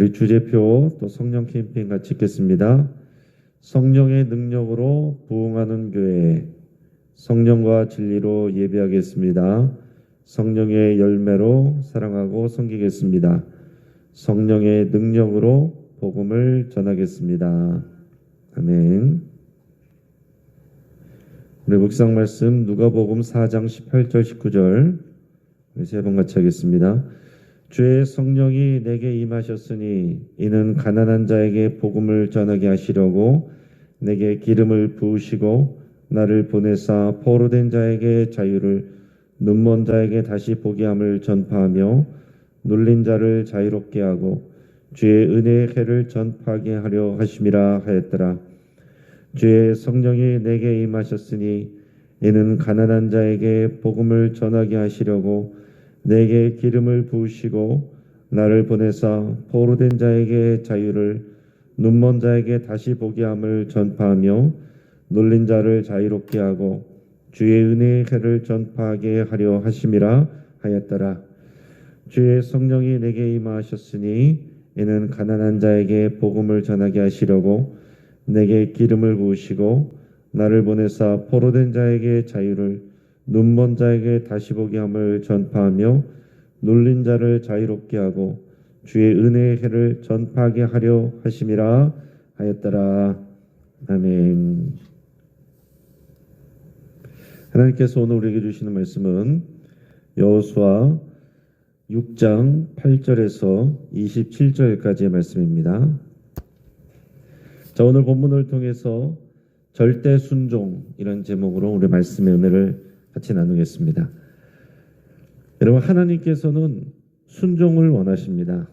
우리 주제표 또 성령 캠페인 같이 읽겠습니다. 성령의 능력으로 부흥하는 교회, 성령과 진리로 예배하겠습니다. 성령의 열매로 사랑하고 섬기겠습니다. 성령의 능력으로 복음을 전하겠습니다. 아멘. 우리 묵상 말씀 누가복음 4장 18절 19절 세 번 같이 하겠습니다. 주의 성령이 내게 임하셨으니 이는 가난한 자에게 복음을 전하게 하시려고 내게 기름을 부으시고 나를 보내사 포로된 자에게 자유를, 눈먼 자에게 다시 보게 함을 전파하며 눌린 자를 자유롭게 하고 주의 은혜의 해를 전파하게 하려 하심이라 하였더라. 주의 성령이 내게 임하셨으니 이는 가난한 자에게 복음을 전하게 하시려고 내게 기름을 부으시고 나를 보내사 포로된 자에게 자유를, 눈먼 자에게 다시 보게 함을 전파하며 눌린 자를 자유롭게 하고 주의 은혜의 해를 전파하게 하려 하심이라 하였더라. 주의 성령이 내게 임하셨으니 이는 가난한 자에게 복음을 전하게 하시려고 내게 기름을 부으시고 나를 보내사 포로된 자에게 자유를, 눈먼 자에게 다시 보게 함을 전파하며 눌린 자를 자유롭게 하고 주의 은혜의 해를 전파하게 하려 하심이라 하였더라. 아멘. 하나님께서 오늘 우리에게 주시는 말씀은 여호수아 6장 8절에서 27절까지의 말씀입니다. 자, 오늘 본문을 통해서 절대 순종이라는 제목으로 우리 말씀의 은혜를 같이 나누겠습니다. 여러분, 하나님께서는 순종을 원하십니다.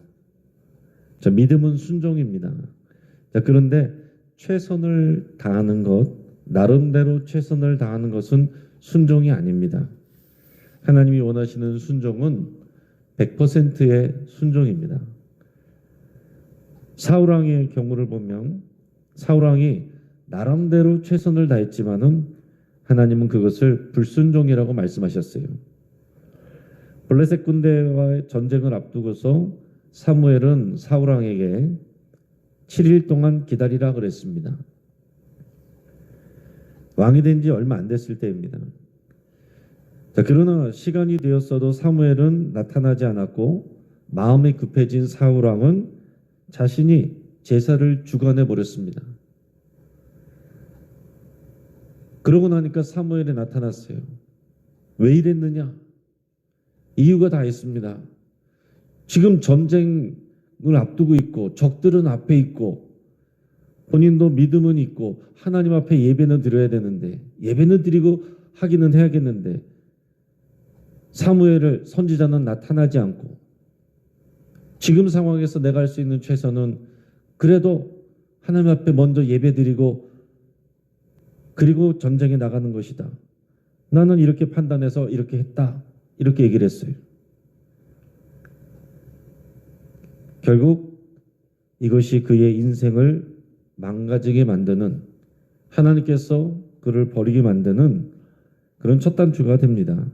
자, 믿음은 순종입니다. 자, 그런데 최선을 다하는 것, 나름대로 최선을 다하는 것은 순종이 아닙니다. 하나님이 원하시는 순종은 100%의 순종입니다. 사울왕의 경우를 보면 사울왕이 나름대로 최선을 다했지만은 하나님은 그것을 불순종이라고 말씀하셨어요. 블레셋 군대와의 전쟁을 앞두고서 사무엘은 사울왕에게 7일 동안 기다리라 그랬습니다. 왕이 된 지 얼마 안 됐을 때입니다. 자, 그러나 시간이 되었어도 사무엘은 나타나지 않았고 마음이 급해진 사울왕은 자신이 제사를 주관해 버렸습니다. 그러고 나니까 사무엘이 나타났어요. 왜 이랬느냐? 이유가 다 있습니다. 지금 전쟁을 앞두고 있고 적들은 앞에 있고 본인도 믿음은 있고 하나님 앞에 예배는 드려야 되는데 예배는 드리고 하기는 해야겠는데 사무엘을 선지자는 나타나지 않고 지금 상황에서 내가 할 수 있는 최선은 그래도 하나님 앞에 먼저 예배 드리고 그리고 전쟁에 나가는 것이다. 나는 이렇게 판단해서 이렇게 했다. 이렇게 얘기를 했어요. 결국 이것이 그의 인생을 망가지게 만드는, 하나님께서 그를 버리게 만드는 그런 첫 단추가 됩니다.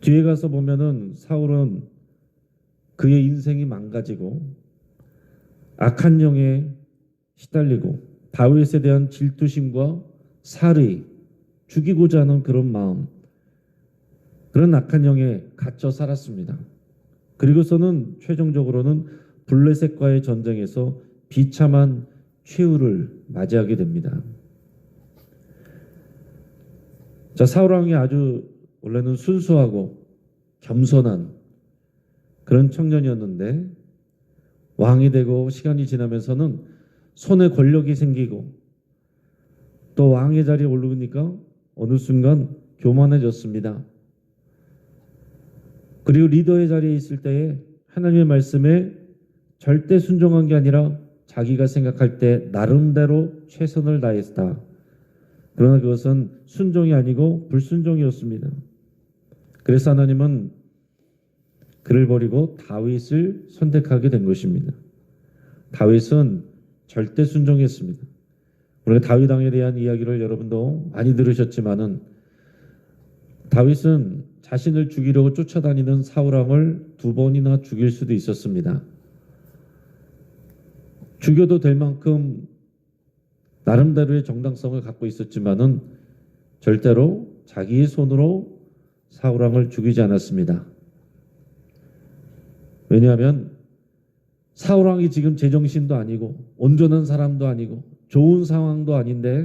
뒤에 가서 보면은 사울은 그의 인생이 망가지고 악한 영에 시달리고 다윗에 대한 질투심과 살의, 죽이고자 하는 그런 마음, 그런 악한 영에 갇혀 살았습니다. 그리고서는 최종적으로는 블레셋과의 전쟁에서 비참한 최후를 맞이하게 됩니다. 자, 사울왕이 아주 원래는 순수하고 겸손한 그런 청년이었는데 왕이 되고 시간이 지나면서는 손에 권력이 생기고 또 왕의 자리에 오르니까 어느 순간 교만해졌습니다. 그리고 리더의 자리에 있을 때에 하나님의 말씀에 절대 순종한 게 아니라 자기가 생각할 때 나름대로 최선을 다했다. 그러나 그것은 순종이 아니고 불순종이었습니다. 그래서 하나님은 그를 버리고 다윗을 선택하게 된 것입니다. 다윗은 절대 순종했습니다. 우리가 다윗 왕에 대한 이야기를 여러분도 많이 들으셨지만은 다윗은 자신을 죽이려고 쫓아다니는 사울 왕을 2번이나 죽일 수도 있었습니다. 죽여도 될 만큼 나름대로의 정당성을 갖고 있었지만은 절대로 자기의 손으로 사울왕을 죽이지 않았습니다. 왜냐하면 사울왕이 지금 제정신도 아니고 온전한 사람도 아니고 좋은 상황도 아닌데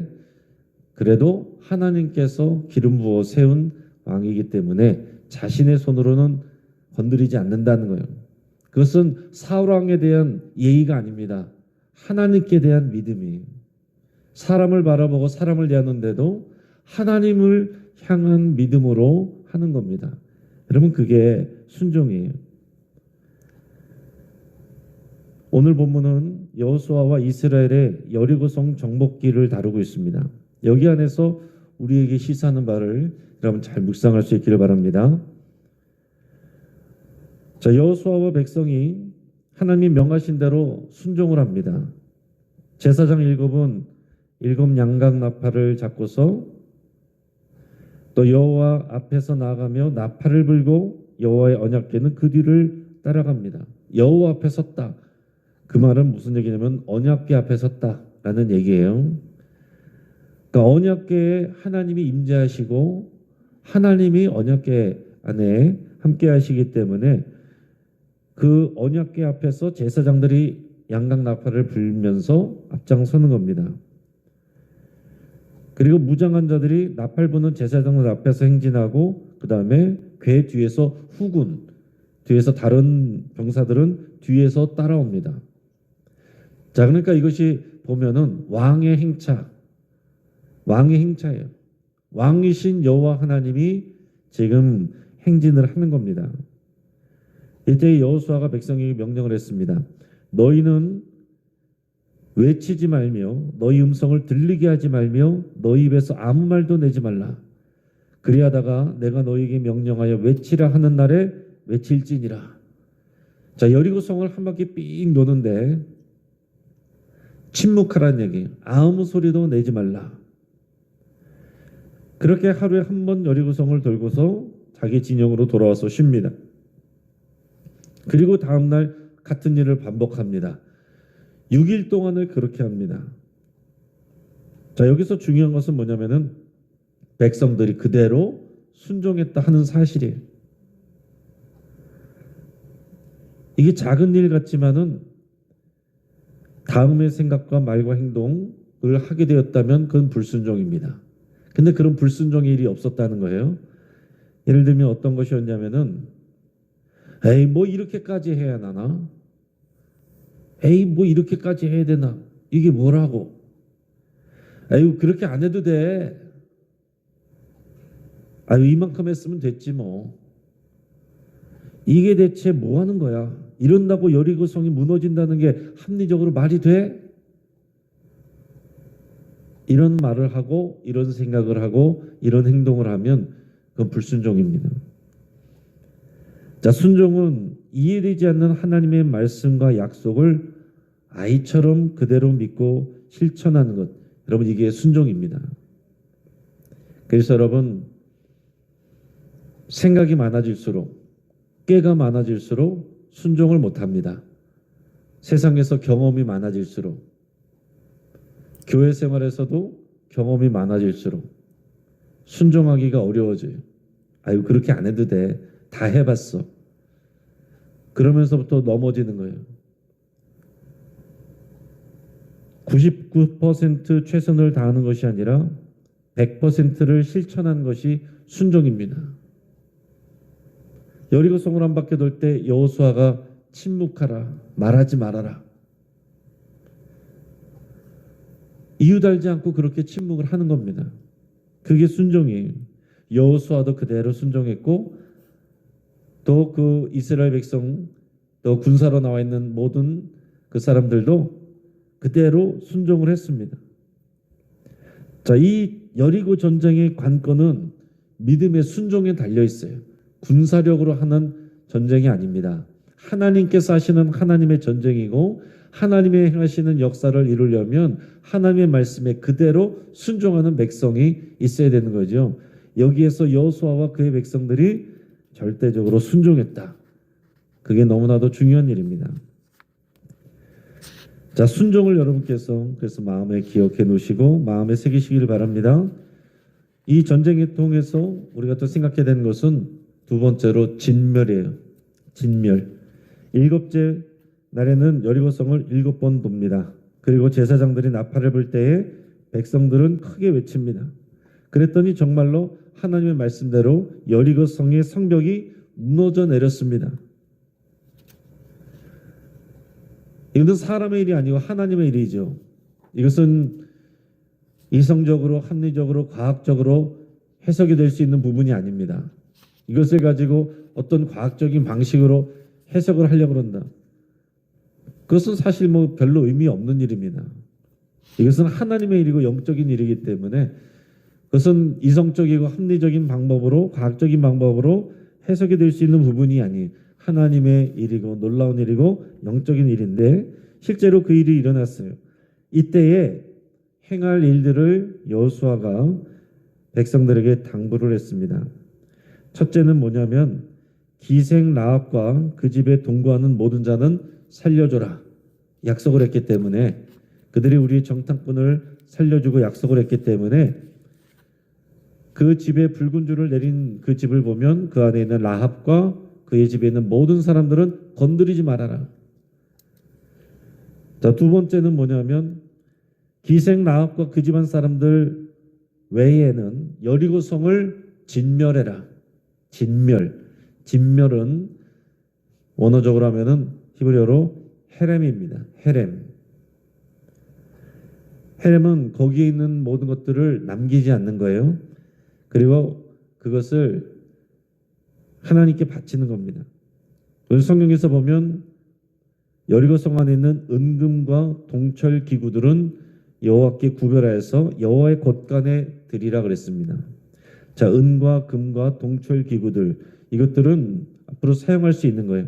그래도 하나님께서 기름 부어 세운 왕이기 때문에 자신의 손으로는 건드리지 않는다는 거예요. 그것은 사울왕에 대한 예의가 아닙니다. 하나님께 대한 믿음이에요. 사람을 바라보고 사람을 대하는데도 하나님을 향한 믿음으로 하는 겁니다. 여러분, 그게 순종이에요. 오늘 본문은 여호수아와 이스라엘의 여리고성 정복기를 다루고 있습니다. 여기 안에서 우리에게 시사하는 바를 여러분 잘 묵상할 수 있기를 바랍니다. 자, 여호수아와 백성이 하나님 명하신 대로 순종을 합니다. 제사장 7은 7 양각 나팔을 잡고서 또 여호와 앞에서 나아가며 나팔을 불고 여호와의 언약궤는 그 뒤를 따라갑니다. 여호와 앞에 섰다. 그 말은 무슨 얘기냐면 언약궤 앞에 섰다라는 얘기예요. 그러니까 언약궤에 하나님이 임재하시고 하나님이 언약궤 안에 함께 하시기 때문에 그 언약궤 앞에서 제사장들이 양각 나팔을 불면서 앞장서는 겁니다. 그리고 무장한 자들이 나팔 부는 제사장들 앞에서 행진하고 그 다음에 궤 뒤에서 후군, 뒤에서 다른 병사들은 뒤에서 따라옵니다. 자, 그러니까 이것이 보면은 왕의 행차예요. 왕이신 여호와 하나님이 지금 행진을 하는 겁니다. 이때 여호수아가 백성에게 명령을 했습니다. 너희는 외치지 말며 너희 음성을 들리게 하지 말며 너희 입에서 아무 말도 내지 말라. 그리하다가 내가 너희에게 명령하여 외치라 하는 날에 외칠지니라. 자, 여리고성을 한 바퀴 삥 도는데 침묵하라는 얘기예요. 아무 소리도 내지 말라. 그렇게 하루에 한 번 여리고성을 돌고서 자기 진영으로 돌아와서 쉽니다. 그리고 다음날 같은 일을 반복합니다. 6일 동안을 그렇게 합니다. 자, 여기서 중요한 것은 뭐냐면은 백성들이 그대로 순종했다 하는 사실이에요. 이게 작은 일 같지만은 다음의 생각과 말과 행동을 하게 되었다면 그건 불순종입니다. 근데 그런 불순종의 일이 없었다는 거예요. 예를 들면 어떤 것이었냐면은 에이 뭐 이렇게까지 해야 하나? 에이 뭐 이렇게까지 해야 되나? 이게 뭐라고? 에이 그렇게 안 해도 돼. 아유 이만큼 했으면 됐지 뭐. 이게 대체 뭐 하는 거야? 이런다고 여리고성이 무너진다는 게 합리적으로 말이 돼? 이런 말을 하고 이런 생각을 하고 이런 행동을 하면 그건 불순종입니다. 자, 순종은 이해되지 않는 하나님의 말씀과 약속을 아이처럼 그대로 믿고 실천하는 것. 여러분 이게 순종입니다. 그래서 여러분 생각이 많아질수록 깨가 많아질수록 순종을 못합니다. 세상에서 경험이 많아질수록 교회 생활에서도 경험이 많아질수록 순종하기가 어려워져요. 아유 그렇게 안 해도 돼. 다 해봤어. 그러면서부터 넘어지는 거예요. 99% 최선을 다하는 것이 아니라 100%를 실천하는 것이 순종입니다. 여리고성을 한 바퀴 돌 때 여호수아가 침묵하라, 말하지 말아라. 이유 달지 않고 그렇게 침묵을 하는 겁니다. 그게 순종이에요. 여호수아도 그대로 순종했고 또 그 이스라엘 백성 또 군사로 나와 있는 모든 그 사람들도 그대로 순종을 했습니다. 자, 이 여리고 전쟁의 관건은 믿음의 순종에 달려 있어요. 군사력으로 하는 전쟁이 아닙니다. 하나님께서 하시는 하나님의 전쟁이고 하나님의 행하시는 역사를 이루려면 하나님의 말씀에 그대로 순종하는 백성이 있어야 되는 거죠. 여기에서 여호수아와 그의 백성들이 절대적으로 순종했다. 그게 너무나도 중요한 일입니다. 자, 순종을 여러분께서 그래서 마음에 기억해 놓으시고 마음에 새기시길 바랍니다. 이 전쟁을 통해서 우리가 또 생각해야 되는 것은 두 번째로 진멸이에요. 진멸. 일곱째 날에는 여리고성을 7번 돕니다. 그리고 제사장들이 나팔을 불 때에 백성들은 크게 외칩니다. 그랬더니 정말로 하나님의 말씀대로 여리고성의 성벽이 무너져 내렸습니다. 이것은 사람의 일이 아니고 하나님의 일이죠. 이것은 이성적으로, 합리적으로, 과학적으로 해석이 될 수 있는 부분이 아닙니다. 이것을 가지고 어떤 과학적인 방식으로 해석을 하려고 그런다. 그것은 사실 뭐 별로 의미 없는 일입니다. 이것은 하나님의 일이고 영적인 일이기 때문에 그것은 이성적이고 합리적인 방법으로, 과학적인 방법으로 해석이 될 수 있는 부분이 아니에요. 하나님의 일이고 놀라운 일이고 영적인 일인데 실제로 그 일이 일어났어요. 이때에 행할 일들을 여호수아가 백성들에게 당부를 했습니다. 첫째는 뭐냐면 기생 라합과 그 집에 동거하는 모든 자는 살려줘라 약속을 했기 때문에 그들이 우리의 정탐꾼을 살려주고 약속을 했기 때문에 그 집에 붉은 줄을 내린 그 집을 보면 그 안에 있는 라합과 그의 집에 있는 모든 사람들은 건드리지 말아라. 자, 두 번째는 뭐냐면 기생 라합과 그 집안 사람들 외에는 여리고성을 진멸해라. 진멸. 진멸은 원어적으로 하면은 히브리어로 헤렘입니다. 헤렘. 헤렘은 거기에 있는 모든 것들을 남기지 않는 거예요. 그리고 그것을 하나님께 바치는 겁니다. 오늘 성경에서 보면 여리고성 안에 있는 은금과 동철 기구들은 여호와께 구별하여서 여호와의 곳간에 드리라 그랬습니다. 자, 은과 금과 동철 기구들 이것들은 앞으로 사용할 수 있는 거예요.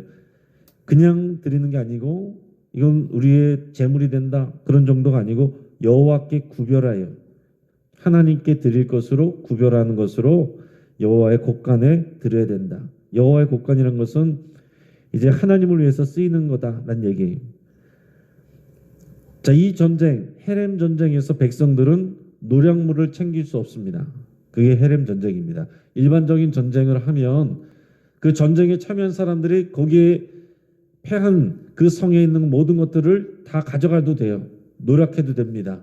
그냥 드리는 게 아니고 이건 우리의 재물이 된다 그런 정도가 아니고 여호와께 구별하여 하나님께 드릴 것으로 구별하는 것으로 여호와의 곳간에 드려야 된다. 여호와의 곳간이라는 것은 이제 하나님을 위해서 쓰이는 거다라는 얘기예요. 자, 이 전쟁, 헤렘 전쟁에서 백성들은 노량물을 챙길 수 없습니다. 그게 헤렘 전쟁입니다. 일반적인 전쟁을 하면 그 전쟁에 참여한 사람들이 거기에 패한 그 성에 있는 모든 것들을 다 가져가도 돼요. 노력해도 됩니다.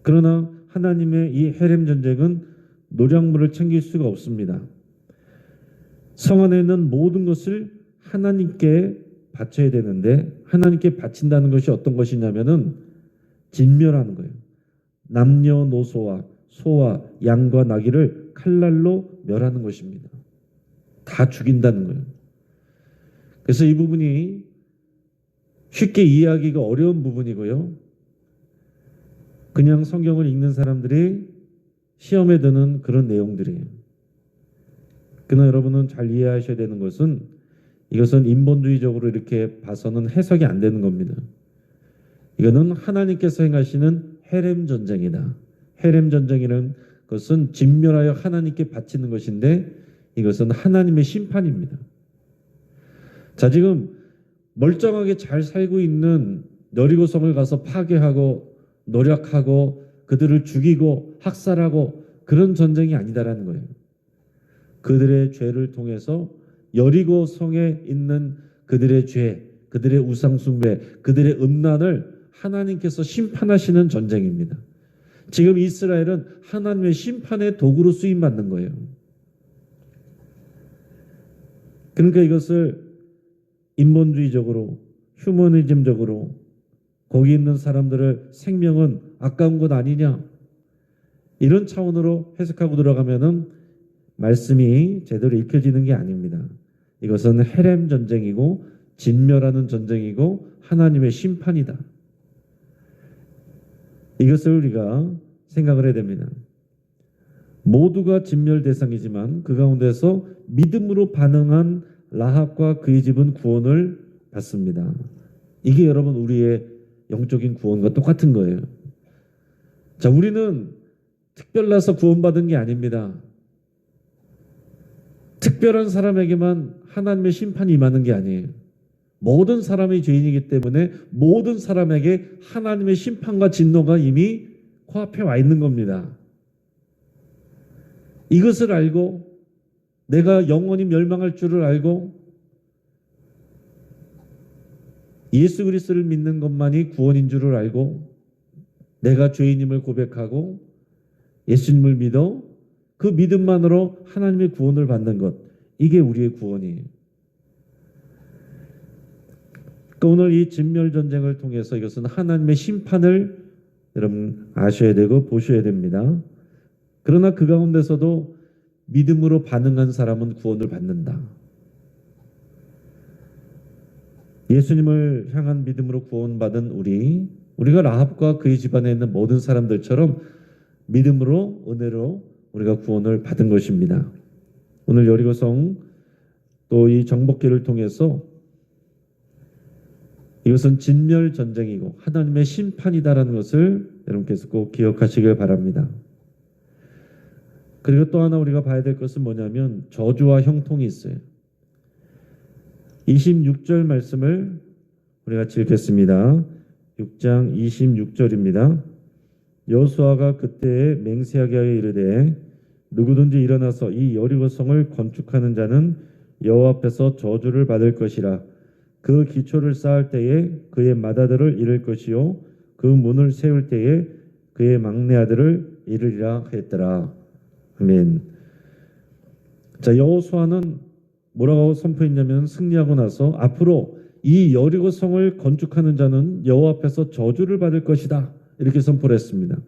그러나 하나님의 이 헤렘 전쟁은 노량물을 챙길 수가 없습니다. 성 안에 있는 모든 것을 하나님께 바쳐야 되는데 하나님께 바친다는 것이 어떤 것이냐면은 진멸하는 거예요. 남녀노소와 소와 양과 나귀를 칼날로 멸하는 것입니다. 다 죽인다는 거예요. 그래서 이 부분이 쉽게 이해하기가 어려운 부분이고요. 그냥 성경을 읽는 사람들이 시험에 드는 그런 내용들이에요. 그러나 여러분은 잘 이해하셔야 되는 것은 이것은 인본주의적으로 이렇게 봐서는 해석이 안 되는 겁니다. 이거는 하나님께서 행하시는 헤렘 전쟁이다. 헤렘 전쟁이라는 것은 진멸하여 하나님께 바치는 것인데 이것은 하나님의 심판입니다. 자, 지금 멀쩡하게 잘 살고 있는 여리고성을 가서 파괴하고 노력하고 그들을 죽이고 학살하고 그런 전쟁이 아니다라는 거예요. 그들의 죄를 통해서 여리고성에 있는 그들의 죄, 그들의 우상숭배, 그들의 음란을 하나님께서 심판하시는 전쟁입니다. 지금 이스라엘은 하나님의 심판의 도구로 쓰임받는 거예요. 그러니까 이것을 인본주의적으로 휴머니즘적으로 거기 있는 사람들의 생명은 아까운 것 아니냐 이런 차원으로 해석하고 들어가면은 말씀이 제대로 읽혀지는 게 아닙니다. 이것은 헤렘 전쟁이고 진멸하는 전쟁이고 하나님의 심판이다. 이것을 우리가 생각을 해야 됩니다. 모두가 진멸 대상이지만 그 가운데서 믿음으로 반응한 라합과 그의 집은 구원을 받습니다. 이게 여러분 우리의 영적인 구원과 똑같은 거예요. 자, 우리는 특별나서 구원받은 게 아닙니다. 특별한 사람에게만 하나님의 심판이 임하는 게 아니에요. 모든 사람이 죄인이기 때문에 모든 사람에게 하나님의 심판과 진노가 이미 코앞에 와 있는 겁니다. 이것을 알고 내가 영원히 멸망할 줄을 알고 예수 그리스도를 믿는 것만이 구원인 줄을 알고 내가 죄인임을 고백하고 예수님을 믿어 그 믿음만으로 하나님의 구원을 받는 것, 이게 우리의 구원이에요. 그러니까 오늘 이 진멸전쟁을 통해서 이것은 하나님의 심판을 여러분 아셔야 되고 보셔야 됩니다. 그러나 그 가운데서도 믿음으로 반응한 사람은 구원을 받는다. 예수님을 향한 믿음으로 구원받은 우리가 라합과 그의 집안에 있는 모든 사람들처럼 믿음으로 은혜로 우리가 구원을 받은 것입니다. 오늘 여리고성 또 이 정복기를 통해서 이것은 진멸 전쟁이고 하나님의 심판이다라는 것을 여러분께서 꼭 기억하시길 바랍니다. 그리고 또 하나 우리가 봐야 될 것은 뭐냐면 저주와 형통이 있어요. 26절 말씀을 우리가 같이 읽겠습니다. 6장 26절입니다. 여호수아가 그때에 맹세하게 하여 이르되 누구든지 일어나서 이 여리고성을 건축하는 자는 여호와 앞에서 저주를 받을 것이라. 그 기초를 쌓을 때에 그의 맏아들을 잃을 것이요 그 문을 세울 때에 그의 막내 아들을 잃으리라 했더라. 아멘. 자, 여호수아는 뭐라고 선포했냐면 승리하고 나서 앞으로 이 여리고성을 건축하는 자는 여호와 앞에서 저주를 받을 것이다. 이렇게 선포를 했습니다.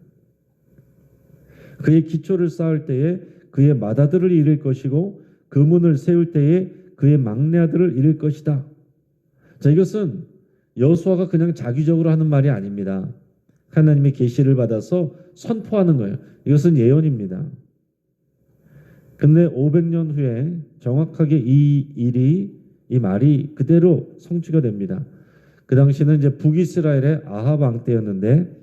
그의 기초를 쌓을 때에 그의 맏아들을 잃을 것이고 그 문을 세울 때에 그의 막내 아들을 잃을 것이다. 자, 이것은 여호수아가 그냥 자기적으로 하는 말이 아닙니다. 하나님의 계시를 받아서 선포하는 거예요. 이것은 예언입니다. 근데 500년 후에 정확하게 이 말이 그대로 성취가 됩니다. 그 당시는 이제 북이스라엘의 아합 왕 때였는데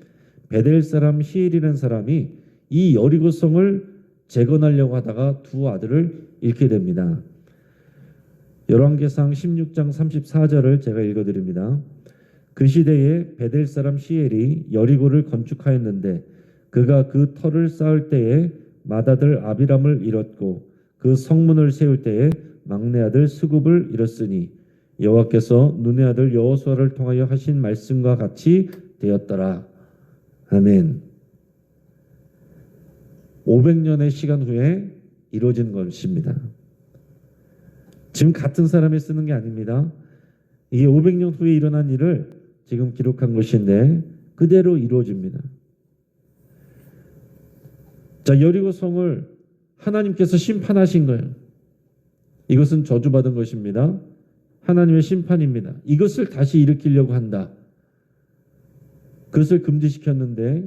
베델 사람 히엘이라는 사람이 이 여리고성을 재건하려고 하다가 두 아들을 잃게 됩니다. 열왕기상 16장 34절을 제가 읽어드립니다. 그 시대에 베델 사람 히엘이 여리고를 건축하였는데 그가 그 터를 쌓을 때에 맏아들 아비람을 잃었고 그 성문을 세울 때에 막내 아들 스굽을 잃었으니 여호와께서 눈의 아들 여호수아를 통하여 하신 말씀과 같이 되었더라. 아멘. 500년의 시간 후에 이루어진 것입니다. 지금 같은 사람이 쓰는 게 아닙니다. 이게 500년 후에 일어난 일을 지금 기록한 것인데 그대로 이루어집니다. 자, 여리고성을 하나님께서 심판하신 거예요. 이것은 저주받은 것입니다. 하나님의 심판입니다. 이것을 다시 일으키려고 한다. 그것을 금지시켰는데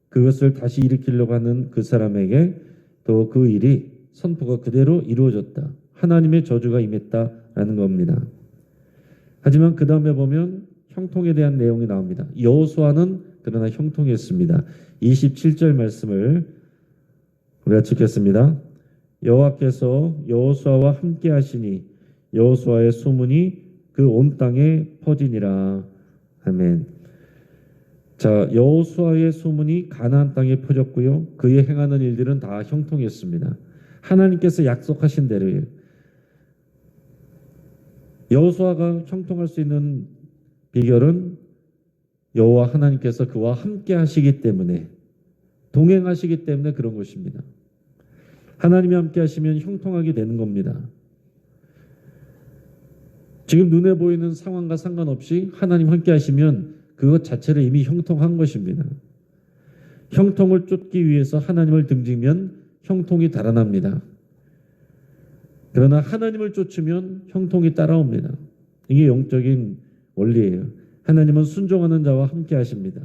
그것을 다시 일으키려고 하는 그 사람에게 또 그 일이 선포가 그대로 이루어졌다. 하나님의 저주가 임했다라는 겁니다. 하지만 그 다음에 보면 형통에 대한 내용이 나옵니다. 여호수아는 그러나 형통했습니다. 27절 말씀을 우리가 읽겠습니다. 여호와께서 여호수아와 함께 하시니 여호수아의 소문이 그 온 땅에 퍼지니라. 아멘. 자, 여호수아의 소문이 가나안 땅에 퍼졌고요. 그의 행하는 일들은 다 형통했습니다. 하나님께서 약속하신 대로예요. 여호수아가 형통할 수 있는 비결은 여호와 하나님께서 그와 함께 하시기 때문에 동행하시기 때문에 그런 것입니다. 하나님이 함께 하시면 형통하게 되는 겁니다. 지금 눈에 보이는 상황과 상관없이 하나님 함께 하시면 그것 자체를 이미 형통한 것입니다. 형통을 쫓기 위해서 하나님을 등지면 형통이 달아납니다. 그러나 하나님을 쫓으면 형통이 따라옵니다. 이게 영적인 원리예요. 하나님은 순종하는 자와 함께 하십니다.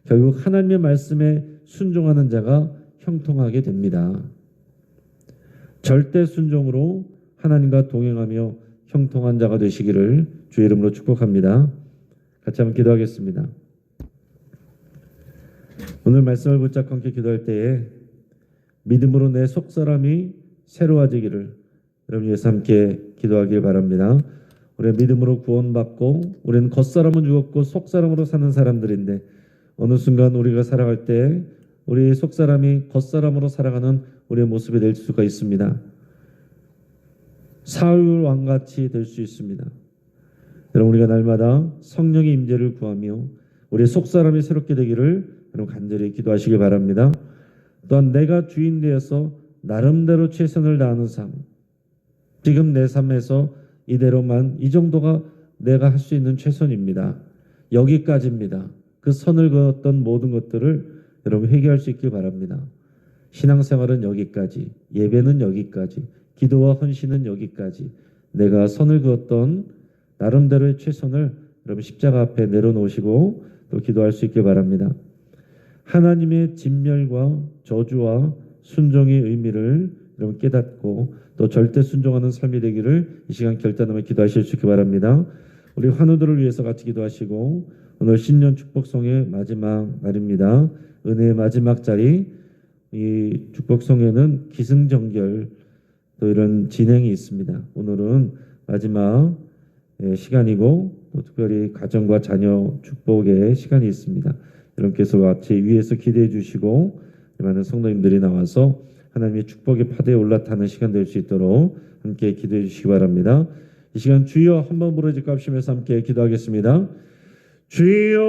결국 하나님의 말씀에 순종하는 자가 형통하게 됩니다. 절대 순종으로 하나님과 동행하며 형통한 자가 되시기를 주의 이름으로 축복합니다. 같이 한번 기도하겠습니다. 오늘 말씀을 붙잡고 함께 기도할 때에 믿음으로 내 속사람이 새로워지기를 여러분 위해서 함께 기도하길 바랍니다. 우리가 믿음으로 구원받고 우리는 겉사람은 죽었고 속사람으로 사는 사람들인데 어느 순간 우리가 살아갈 때 우리 속사람이 겉사람으로 살아가는 우리의 모습이 될 수가 있습니다. 사울 왕같이 될 수 있습니다. 여러분 우리가 날마다 성령의 임재를 구하며 우리의 속사람이 새롭게 되기를 여러분 간절히 기도하시기 바랍니다. 또한 내가 주인 되어서 나름대로 최선을 다하는 삶, 지금 내 삶에서 이대로만 이 정도가 내가 할 수 있는 최선입니다. 여기까지입니다. 그 선을 그었던 모든 것들을 여러분 회개할 수 있길 바랍니다. 신앙생활은 여기까지, 예배는 여기까지, 기도와 헌신은 여기까지, 내가 선을 그었던 나름대로의 최선을 여러분 십자가 앞에 내려놓으시고 또 기도할 수 있길 바랍니다. 하나님의 진멸과 저주와 순종의 의미를 여러분 깨닫고 또 절대 순종하는 삶이 되기를 이 시간 결단하며 기도하실 수 있길 바랍니다. 우리 환우들을 위해서 같이 기도하시고 오늘 신년 축복송의 마지막 날입니다. 은혜의 마지막 자리, 이 축복송에는 기승전결 또 이런 진행이 있습니다. 오늘은 마지막 시간이고 또 특별히 가정과 자녀 축복의 시간이 있습니다. 여러분께서 같이 위에서 기대해 주시고 많은 성도님들이 나와서 하나님의 축복의 파도에 올라타는 시간 될 수 있도록 함께 기도해 주시기 바랍니다. 이 시간 주여 한번 부르짖고 합심해서 함께 기도하겠습니다. 주여